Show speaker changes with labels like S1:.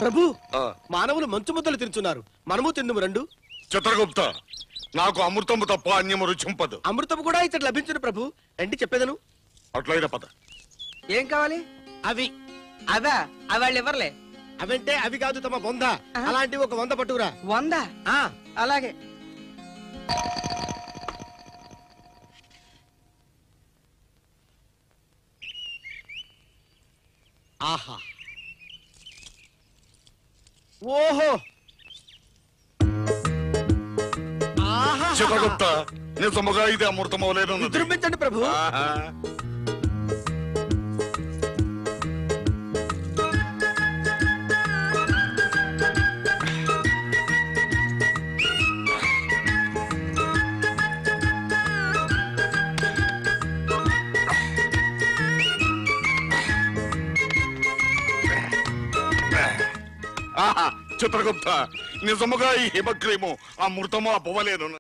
S1: ప్రభు మానవులు మంచు ముద్దలు తిరుచున్నారు, మనము తిందుము రండు.
S2: చిత్రగుప్త, నాకు అమృతము తప్ప అన్యము రుచింపదు.
S1: అమృతము కూడా ఇక్కడ లభించను ప్రభు, రండి చెప్పేదను.
S2: అట్లయిన పద.
S3: ఏం కావాలి?
S1: అవి
S3: అవా? అవి వాళ్ళు ఇవ్వర్లే.
S1: అవంటే అవి కాదు తమ బొంద. అలాంటివి ఒక 100 పట్టుకురా.
S3: 100? అలాగే.
S1: ఆహా, ఓహో,
S2: చిత్రగుప్త, నిజముగా ఇది అమృతమవలేదు.
S1: నిద్రించండి ప్రభు.
S2: చిత్రగుప్త, నిజముగా ఈ హిమక్రీము అమృతము అవ్వలేదు.